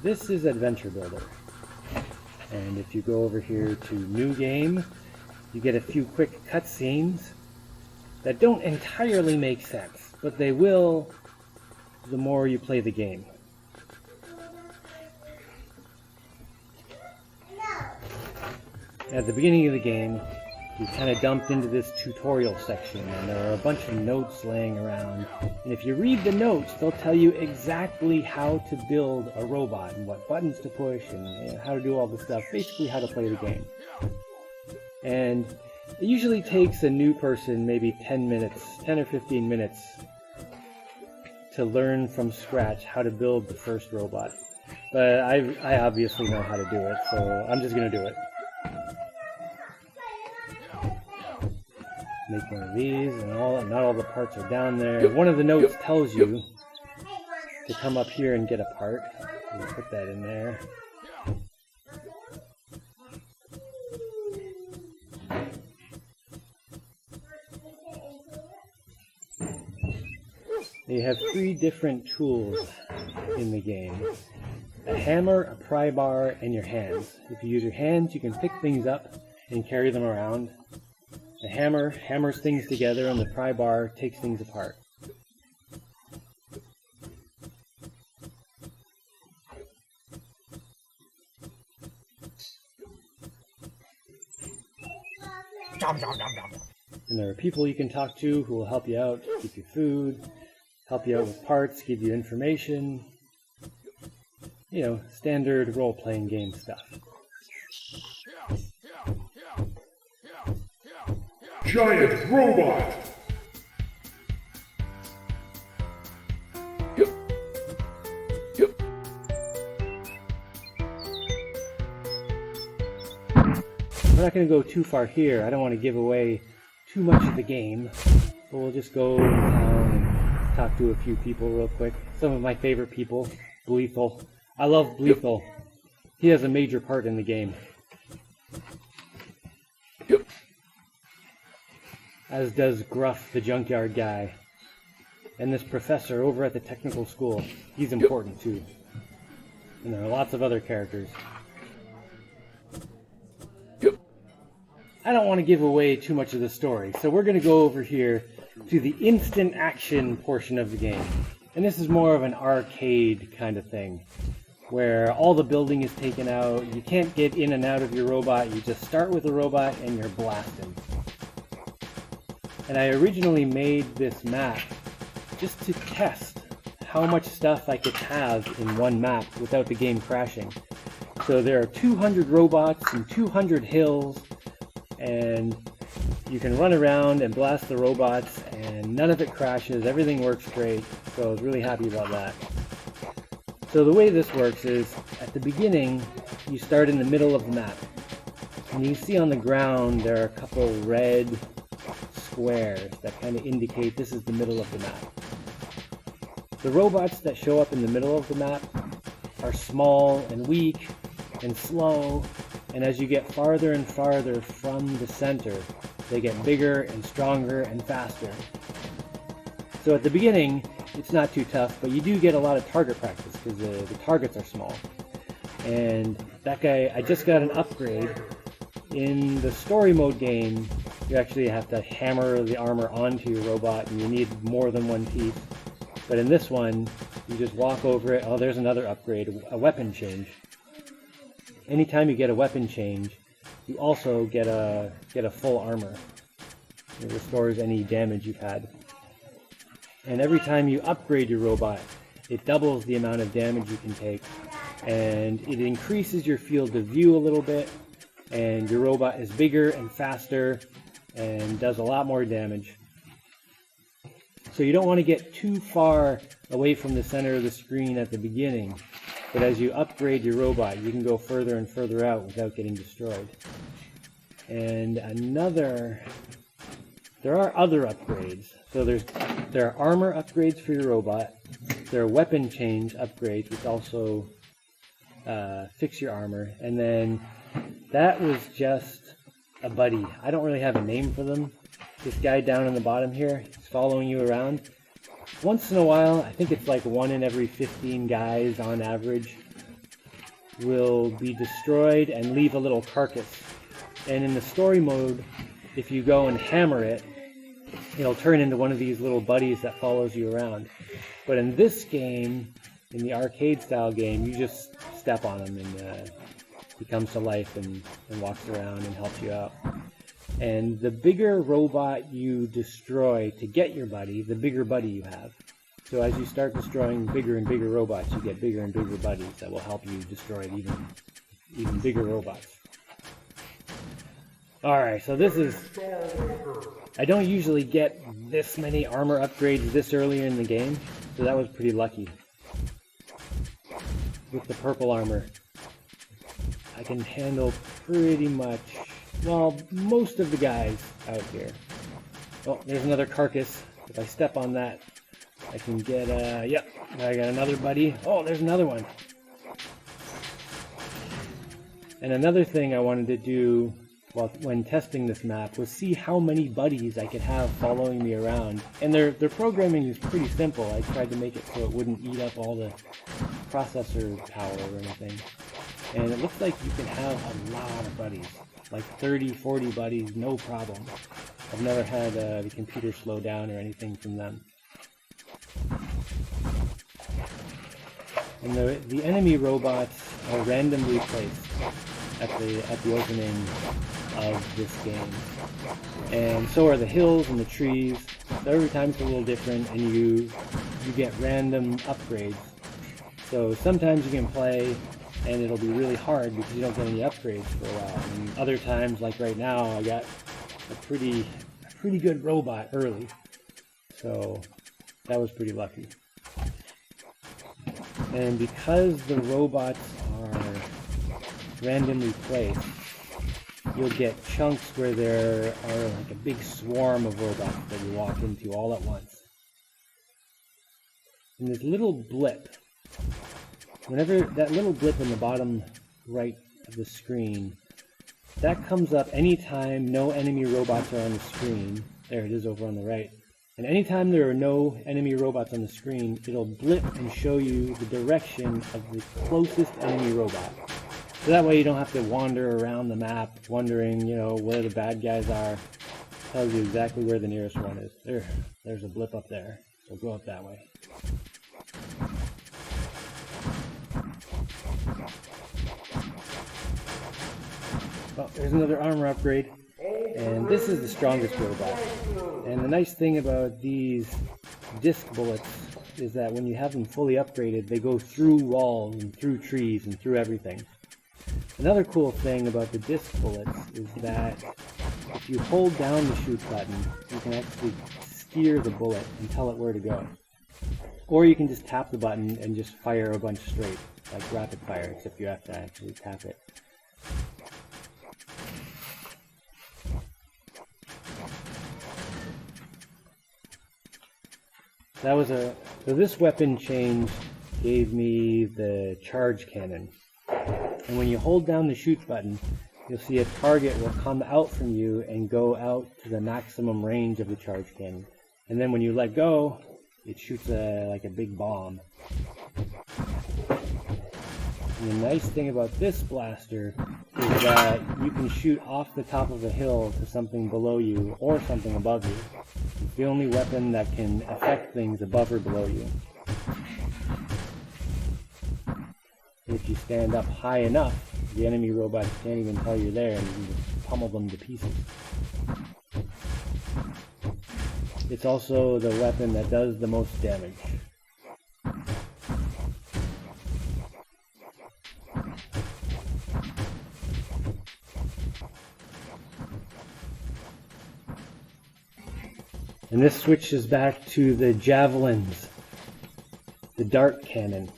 this is Adventure Builder. And if you go over here to New Game, you get a few quick cutscenes that don't entirely make sense, but they will the more you play the game. At the beginning of the game, you kind of dumped into this tutorial section, and there are a bunch of notes laying around. And if you read the notes, they'll tell you exactly how to build a robot and what buttons to push and how to do all this stuff, basically how to play the game. And it usually takes a new person maybe 10 or 15 minutes to learn from scratch how to build the first robot. But I obviously know how to do it, so I'm just going to do it. Make one of these, and not all the parts are down there. One of the notes tells you to come up here and get a part. We'll put that in there. You have 3 different tools in the game. A hammer, a pry bar, and your hands. If you use your hands, you can pick things up and carry them around. The hammer hammers things together, and the pry bar takes things apart. And there are people you can talk to who will help you out, give you food, help you out with parts, give you information. You know, standard role-playing game stuff. Giant robot! We're not going to go too far here. I don't want to give away too much of the game. So we'll just go down and talk to a few people real quick. Some of my favorite people. Bleethal. I love Bleethal. He has a major part in the game. As does Gruff, the junkyard guy. And this professor over at the technical school. He's important too. And there are lots of other characters. I don't want to give away too much of the story, so we're going to go over here to the instant action portion of the game. And this is more of an arcade kind of thing, where all the building is taken out, you can't get in and out of your robot, you just start with a robot and you're blasting. And I originally made this map just to test how much stuff I could have in one map without the game crashing. So there are 200 robots and 200 hills, and you can run around and blast the robots and none of it crashes, everything works great, so I was really happy about that. So the way this works is, at the beginning, you start in the middle of the map. And you see on the ground there are a couple red squares that kind of indicate this is the middle of the map. The robots that show up in the middle of the map are small and weak and slow, and as you get farther and farther from the center, they get bigger and stronger and faster. So at the beginning, it's not too tough, but you do get a lot of target practice because the targets are small. And that guy, I just got an upgrade. In the story mode game, you actually have to hammer the armor onto your robot, and you need more than one piece. But in this one, you just walk over it. Oh, there's another upgrade, a weapon change. Anytime you get a weapon change, you also get a full armor. It restores any damage you've had. And every time you upgrade your robot, it doubles the amount of damage you can take, and it increases your field of view a little bit, and your robot is bigger and faster and does a lot more damage. So you don't want to get too far away from the center of the screen at the beginning, but as you upgrade your robot, you can go further and further out without getting destroyed. And there are other upgrades. So there are armor upgrades for your robot. There are weapon change upgrades, which also fix your armor. And then that was just a buddy. I don't really have a name for them. This guy down in the bottom here is following you around. Once in a while, I think it's like 1 in every 15 guys on average, will be destroyed and leave a little carcass. And in the story mode, if you go and hammer it, it'll turn into one of these little buddies that follows you around. But in this game, in the arcade style game, you just step on him and he comes to life and walks around and helps you out. And the bigger robot you destroy to get your buddy, the bigger buddy you have. So as you start destroying bigger and bigger robots, you get bigger and bigger buddies that will help you destroy even bigger robots. Alright, so this is... I don't usually get this many armor upgrades this early in the game, so that was pretty lucky. With the purple armor, I can handle pretty much, well, most of the guys out here. Oh, there's another carcass. If I step on that, I can get, yep, I got another buddy. Oh, there's another one. And another thing I wanted to do when testing this map was see how many buddies I could have following me around. And their programming is pretty simple. I tried to make it so it wouldn't eat up all the processor power or anything. And it looks like you can have a lot of buddies, like 30, 40 buddies, no problem. I've never had the computer slow down or anything from them. And the enemy robots are randomly placed at the opening of this game. And so are the hills and the trees. So every time it's a little different, and you get random upgrades. So sometimes you can play and it'll be really hard because you don't get any upgrades for a while. And other times, like right now, I got a pretty good robot early. So that was pretty lucky. And because the robots are randomly placed, you'll get chunks where there are like a big swarm of robots that you walk into all at once. And this little blip, whenever that little blip in the bottom right of the screen, that comes up anytime no enemy robots are on the screen. There it is over on the right. And anytime there are no enemy robots on the screen, it'll blip and show you the direction of the closest enemy robot. So that way you don't have to wander around the map wondering, where the bad guys are. It tells you exactly where the nearest one is. There's a blip up there, so go up that way. Oh, there's another armor upgrade. And this is the strongest robot. And the nice thing about these disc bullets is that when you have them fully upgraded, they go through walls and through trees and through everything. Another cool thing about the disc bullets is that if you hold down the shoot button, you can actually steer the bullet and tell it where to go. Or you can just tap the button and just fire a bunch straight, like rapid fire, except you have to actually tap it. So this weapon change gave me the charge cannon. And when you hold down the shoot button, you'll see a target will come out from you and go out to the maximum range of the charge cannon. And then when you let go, it shoots like a big bomb. And the nice thing about this blaster is that you can shoot off the top of a hill to something below you or something above you. It's the only weapon that can affect things above or below you. If you stand up high enough, the enemy robots can't even tell you're there and you can just pummel them to pieces. It's also the weapon that does the most damage. And this switches back to the javelins, the dart cannon.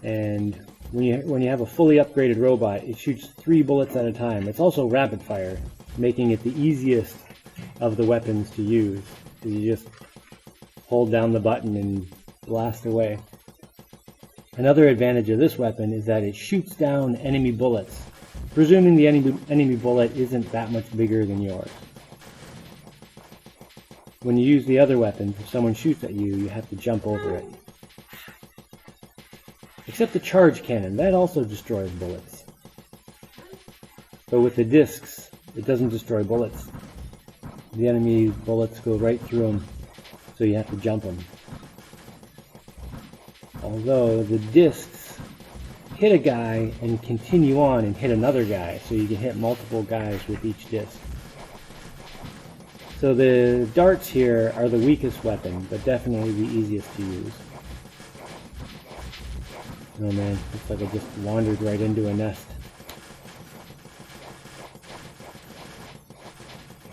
And when you have a fully upgraded robot, it shoots 3 bullets at a time. It's also rapid fire, making it the easiest of the weapons to use. So you just hold down the button and blast away. Another advantage of this weapon is that it shoots down enemy bullets, presuming the enemy bullet isn't that much bigger than yours. When you use the other weapons, if someone shoots at you, you have to jump over it. Except the charge cannon, that also destroys bullets. But with the discs, it doesn't destroy bullets. The enemy bullets go right through them, so you have to jump them. Although the discs hit a guy and continue on and hit another guy, so you can hit multiple guys with each disc. So the darts here are the weakest weapon, but definitely the easiest to use. Oh man, looks like I just wandered right into a nest.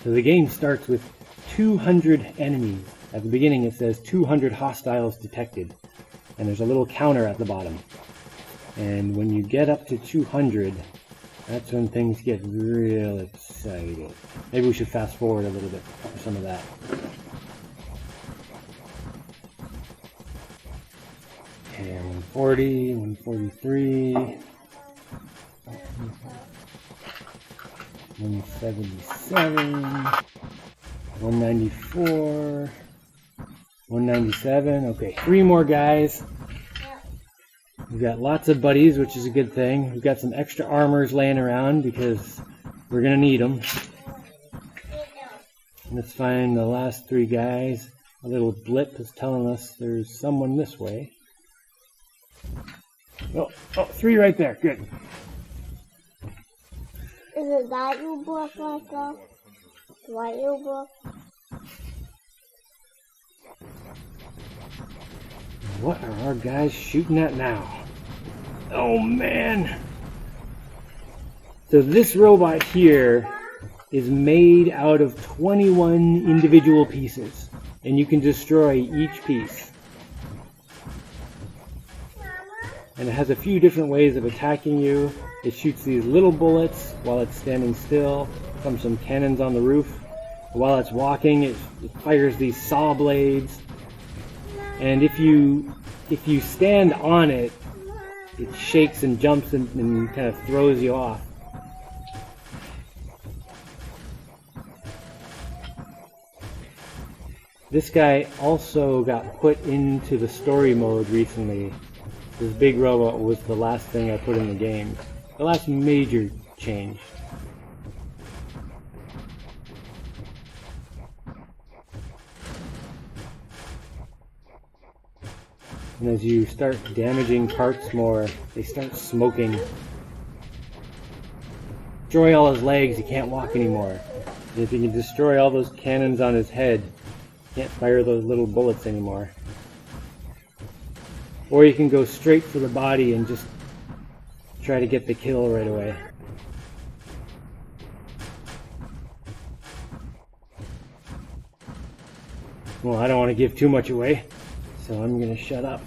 So the game starts with 200 enemies. At the beginning it says 200 hostiles detected, and there's a little counter at the bottom. And when you get up to 200, that's when things get real exciting. Maybe we should fast forward a little bit for some of that. Okay, 140, 143, 177, 194, 197. Okay, 3 more guys. We've got lots of buddies, which is a good thing. We've got some extra armors laying around because we're going to need them. Let's find the last 3 guys. A little blip is telling us there's someone this way. Oh, 3 right there. Good. Is it that U-book, Michael? The white U-book? What are our guys shooting at now? Oh man! So this robot here is made out of 21 individual pieces, and you can destroy each piece. And it has a few different ways of attacking you. It shoots these little bullets while it's standing still from some cannons on the roof. While it's walking, it fires these saw blades. And if you stand on it, it shakes and jumps and kind of throws you off. This guy also got put into the story mode recently. This big robot was the last thing I put in the game. The last major change. And as you start damaging parts more, they start smoking. Destroy all his legs, he can't walk anymore. And if you can destroy all those cannons on his head, you can't fire those little bullets anymore. Or you can go straight for the body and just try to get the kill right away. Well, I don't want to give too much away, so I'm going to shut up.